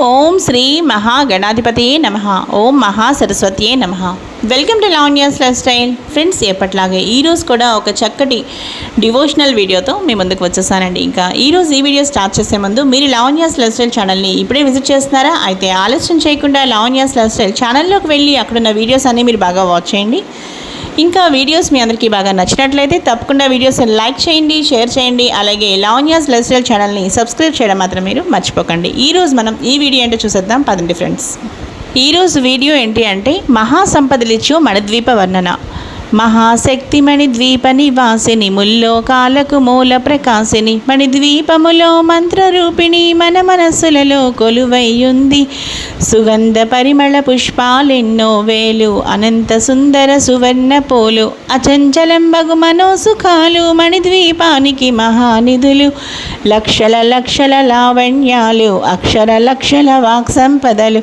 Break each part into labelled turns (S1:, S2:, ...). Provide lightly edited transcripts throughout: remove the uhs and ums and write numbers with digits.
S1: ఓం శ్రీ మహాగణాధిపతియే నమః. ఓం మహాసరస్వతియే నమః. Welcome to Lavanya's life style. Friends, ఎప్పట్లాగే ఈరోజు కూడా ఒక చక్కటి డివోషనల్ వీడియోతో మీ ముందుకు వచ్చేసానండి. ఇంకా ఈరోజు ఈ వీడియో స్టార్ట్ చేసే ముందు మీరు లావణ్యాస్ లైఫ్ స్టైల్ ఛానల్ని ఇప్పుడే విజిట్ చేస్తున్నారా? అయితే ఆలస్యం చేయకుండా లావణ్యాస్ లైఫ్ స్టైల్ ఛానల్లోకి వెళ్ళి అక్కడున్న వీడియోస్ అన్నీ మీరు బాగా వాచ్ చేయండి. ఇంకా వీడియోస్ మీ అందరికీ బాగా నచ్చినట్లయితే తప్పకుండా వీడియోస్ని లైక్ చేయండి, షేర్ చేయండి. అలాగే లావణ్యాస్ లైఫ్ స్టైల్ ఛానల్ని సబ్స్క్రైబ్ చేయడం మాత్రం మీరు మర్చిపోకండి. ఈరోజు మనం ఈ వీడియో ఏంటో చూసేద్దాం పదండి ఫ్రెండ్స్. ఈరోజు వీడియో ఏంటి అంటే మహాసంపదలిచ్చు మణిద్వీప వర్ణన. మహాశక్తి మణిద్వీప నివాసిని, ముల్లోకాలకు మూల ప్రకాశిని, మణిద్వీపములో మంత్రరూపిణి, మన మనస్సులలో కొలువైయుంది. సుగంధ పరిమళ పుష్పాలెన్నో వేలు, అనంత సుందర సువర్ణ పోలు, అచంచలంబగు మనోసుఖాలు, మణిద్వీపానికి మహానిధులు. లక్షల లక్షల లావణ్యాలు, అక్షర లక్షల వాక్ సంపదలు,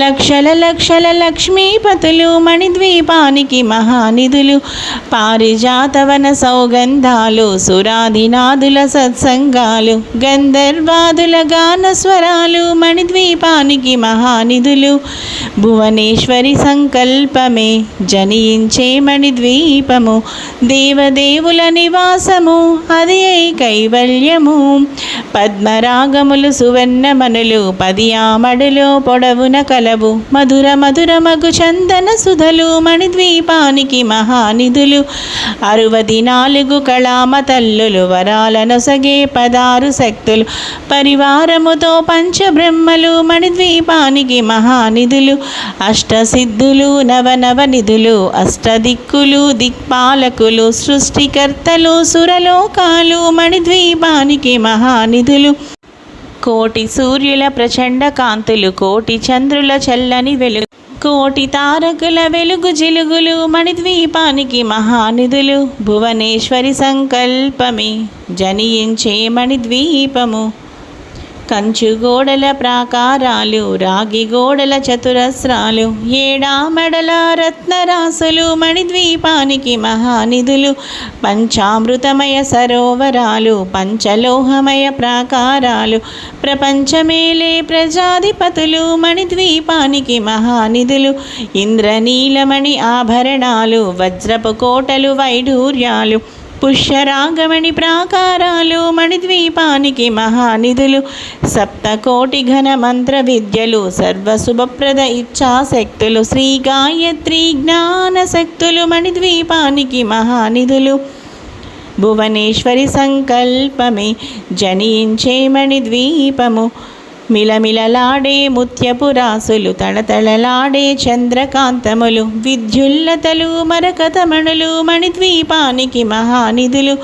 S1: లక్షల లక్షల లక్ష్మీపతులు, మణిద్వీపానికి మహానిధులు. పారిజాతవన సౌగంధాలు, సురాధినాదుల సత్సంగాలు, గంధర్వాదుల గాన స్వరాలు, మణిద్వీపానికి మహానిధులు. భువనేశ్వరి సంకల్పమే జనించే మణిద్వీపము, దేవదేవుల నివాసము అది కైవల్యము. పద్మరాగములు సువర్ణమనులు, పదియామడులో పొడవున కలవు, మధుర మధుర మగు చందన సుధలు, మణిద్వీపానికి మహానిధులు. 64 కళామ తల్లులు, వరాలనొసగే 16 శక్తులు, పరివారముతో పంచబ్రహ్మలు, మణిద్వీపానికి మహానిధులు. అష్టసిద్ధులు, నవనవనిధులు, అష్టదిక్కులు, దిక్పాలకులు, సృష్టికర్తలు, సురలోకాలు, మణిద్వీపానికి మహానిధులు. కోటి సూర్యుల ప్రచండ కాంతులు, కోటి చంద్రుల చల్లని వెలుగు, కోటి తారకుల వెలుగు జిలుగులు, మణిద్వీపానికి మహానిధులు. భువనేశ్వరి సంకల్పమే జనించే మణిద్వీపము, కంచు గోడల ప్రాకారాలు, రాగి గోడల చతురస్రాలు, ఏడామెడల రత్నరాసులు, మణిద్వీపానికి మహానిధులు. పంచామృతమయ సరోవరాలు, పంచలోహమయ ప్రాకారాలు, ప్రపంచమేలే ప్రజాధిపతులు, మణిద్వీపానికి మహానిధులు. ఇంద్రనీలమణి ఆభరణాలు, వజ్రపు కోటలు, వైఢూర్యాలు, పుష్యరాగమణి ప్రాకారాలు, మణిద్వీపానికి మహానిధులు. సప్తకోటి ఘన మంత్ర విద్యలు, సర్వశుభప్రద ఇచ్ఛాశక్తులు, శ్రీ గాయత్రి జ్ఞాన శక్తులు, మణిద్వీపానికి మహానిధులు. భువనేశ్వరి సంకల్పమే జనించే మణిద్వీపము, మిలమిలలాడే ముత్యపురాసులు, తళతళలాడే చంద్రకాంతములు, విద్యుల్లతలు, మరకతమణులు, మణిద్వీపానికి మహానిధులు.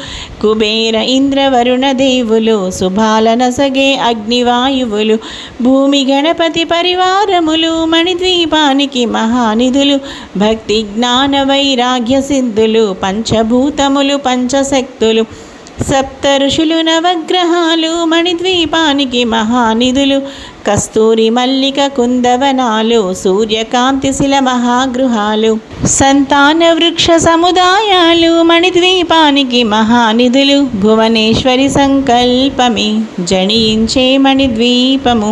S1: కుబేర ఇంద్రవరుణ దేవులు, శుభాలనసగే అగ్నివాయువులు, భూమి గణపతి పరివారములు, మణిద్వీపానికి మహానిధులు. భక్తి జ్ఞాన వైరాగ్య సిద్ధులు, పంచభూతములు, పంచశక్తులు, సప్త ఋషులు, నవగ్రహాలు, మణిద్వీపానికి మహానిధులు. కస్తూరి మల్లిక కుందవనాలు, సూర్యకాంతి శిల మహాగృహాలు, సంతాన వృక్ష సముదాయాలు, మణిద్వీపానికి మహానిధులు. భువనేశ్వరి సంకల్పమే జనించే మణిద్వీపము,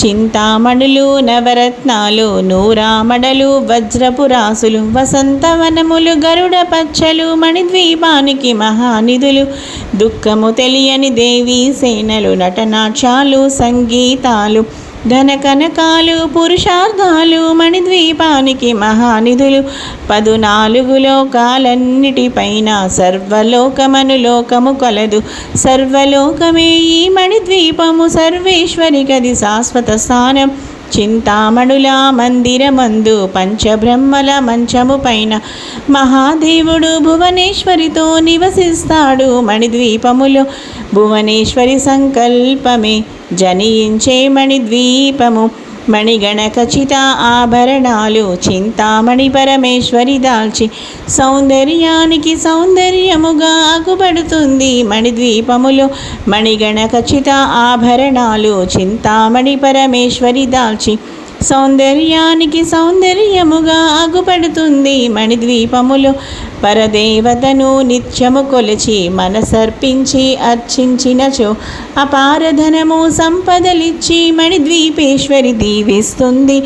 S1: చింతామణులు, నవరత్నాలు, నూరామడలు, వజ్రపురాసులు, వసంతవనములు, గరుడ పచ్చలు, మణిద్వీపానికి మహానిధులు. దుఃఖము తెలియని దేవీ సేనలు, నటనాట్యాలు, సంగీతాలు, ధనకనకాలు, పురుషార్థాలు, మణిద్వీపానికి మహానిధులు. 14 లోకాలన్నిటిపైన సర్వలోకమను లోకము కలదు, సర్వలోకమే ఈ మణిద్వీపము, సర్వేశ్వరికది శాశ్వత స్థానం. చింతామణుల మందిరమందు, పంచబ్రహ్మల మంచము పైన, మహాదేవుడు భువనేశ్వరితో నివసిస్తాడు మణిద్వీపములో. భువనేశ్వరి సంకల్పమే జనించే మణిద్వీపము, మణిగణ ఖచిత ఆభరణాలు, చింతామణి పరమేశ్వరి దాల్చి, సౌందర్యానికి సౌందర్యముగా అగుపడుతుంది మణిద్వీపములో. మణిగణ ఖచిత ఆభరణాలు, చింతామణి పరమేశ్వరి దాల్చి, సౌందర్యానికి సౌందర్యముగా అగుపడుతుంది మణిద్వీపములో. పరదేవతను నిత్యము కొలిచి మనసర్పించి అర్చించినచో అపారధనము సంపదలిచ్చి మణిద్వీపేశ్వరి దీవిస్తుంది.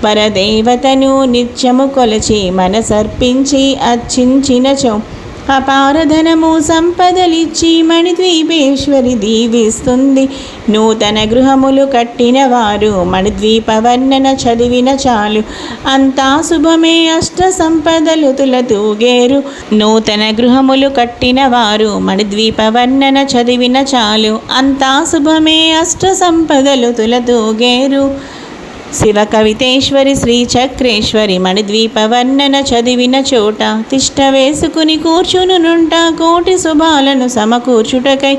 S1: పరదేవతను నిత్యము కొలిచి మనసర్పించి అర్చించినచో అపారధనము సంపదలిచ్చి మణిద్వీపేశ్వరి దీవిస్తుంది. నూతన గృహములు కట్టిన వారు మణిద్వీప వర్ణన చదివిన చాలు అంతా శుభమే అష్ట సంపదలు తులతూగేరు. నూతన గృహములు కట్టిన వారు మణిద్వీప వర్ణన చదివిన చాలు అంతా శుభమే అష్ట సంపదలు తులతూగేరు. శివ కవితేశ్వరి శ్రీ చక్రేశ్వరి మణిద్వీప వర్ణన చదివిన చోట తిష్ట వేసుకుని కూర్చునుంట కోటి శుభాలను సమకూర్చుటకై.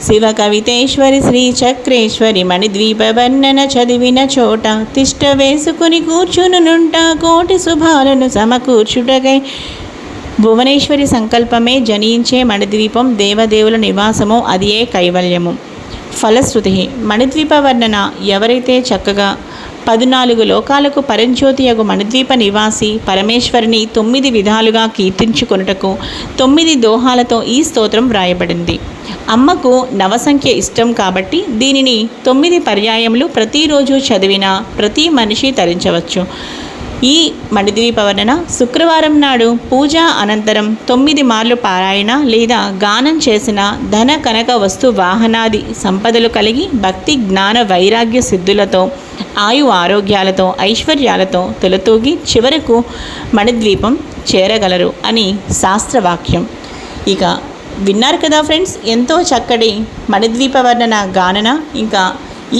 S1: శివ కవితేశ్వరి శ్రీ చక్రేశ్వరి మణిద్వీప వర్ణన చదివిన చోట తిష్ట వేసుకుని కూర్చునుంట కోటి శుభాలను సమకూర్చుటకై. భువనేశ్వరి సంకల్పమే జనించే మణిద్వీపం దేవదేవుల నివాసము, అది ఏ కైవల్యము. ఫలశ్రుతి మణిద్వీప వర్ణన ఎవరైతే చక్కగా 14 లోకాలకు పరంజ్యోతియగు మణిద్వీప నివాసి పరమేశ్వరిని 9 విధాలుగా కీర్తించుకొనుటకు 9 దోహాలతో ఈ స్తోత్రం వ్రాయబడింది. అమ్మకు నవసంఖ్య ఇష్టం కాబట్టి దీనిని 9 పర్యాయములు ప్రతిరోజు చదివిన ప్రతి మనిషి తరించవచ్చు. ఈ మణిద్వీప వర్ణన శుక్రవారం నాడు పూజ అనంతరం 9 మార్లు పారాయణ లేదా గానం చేసిన ధన కనక వస్తు వాహనాది సంపదలు కలిగి భక్తి జ్ఞాన వైరాగ్య సిద్ధులతో ఆయు ఆరోగ్యాలతో ఐశ్వర్యాలతో తులతూగి చివరకు మణిద్వీపం చేరగలరు అని శాస్త్రవాక్యం. ఇక విన్నారు కదా ఫ్రెండ్స్, ఎంతో చక్కటి మణిద్వీప వర్ణన గానన. ఇంకా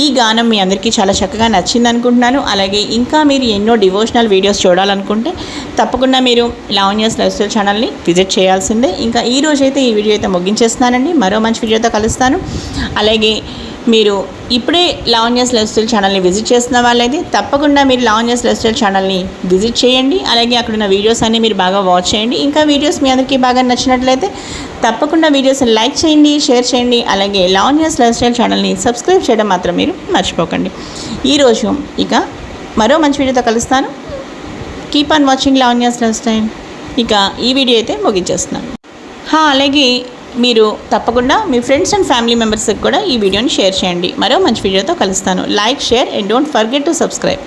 S1: ఈ గానం మీ అందరికీ చాలా చక్కగా నచ్చింది అనుకుంటున్నాను. అలాగే ఇంకా మీరు ఎన్నో డివోషనల్ వీడియోస్ చూడాలనుకుంటే తప్పకుండా మీరు లావణ్యాస్ లైఫ్ స్టైల్ ఛానల్ని విజిట్ చేయాల్సిందే. ఇంకా ఈ రోజైతే ఈ వీడియో అయితే ముగించేస్తున్నానండి. మరో మంచి వీడియోతో కలుస్తాను. అలాగే మీరు ఇప్పుడే లావణ్యాస్ లైఫ్ స్టైల్ ఛానల్ని విజిట్ చేస్తున్న వాళ్ళైతే తప్పకుండా మీరు లావణ్యాస్ లైఫ్ స్టైల్ ఛానల్ని విజిట్ చేయండి. అలాగే అక్కడ ఉన్న వీడియోస్ అన్నీ మీరు బాగా వాచ్ చేయండి. ఇంకా వీడియోస్ మీ అందరికీ బాగా నచ్చినట్లయితే తప్పకుండా వీడియోస్ని లైక్ చేయండి, షేర్ చేయండి. అలాగే లావణ్యాస్ లైఫ్ స్టైల్ ఛానల్ని సబ్స్క్రైబ్ చేయడం మాత్రం మీరు మర్చిపోకండి. ఈరోజు ఇక మరో మంచి వీడియోతో కలుస్తాను. Keep on watching Lavanya's life style. ఇక ఈ వీడియో అయితే ముగించేస్తున్నాను. అలాగే మీరు తప్పకుండా మీ ఫ్రెండ్స్ అండ్ ఫ్యామిలీ మెంబర్స్కి కూడా ఈ వీడియోని షేర్ చేయండి. మరో మంచి వీడియోతో కలుస్తాను. Like, share and don't forget to subscribe.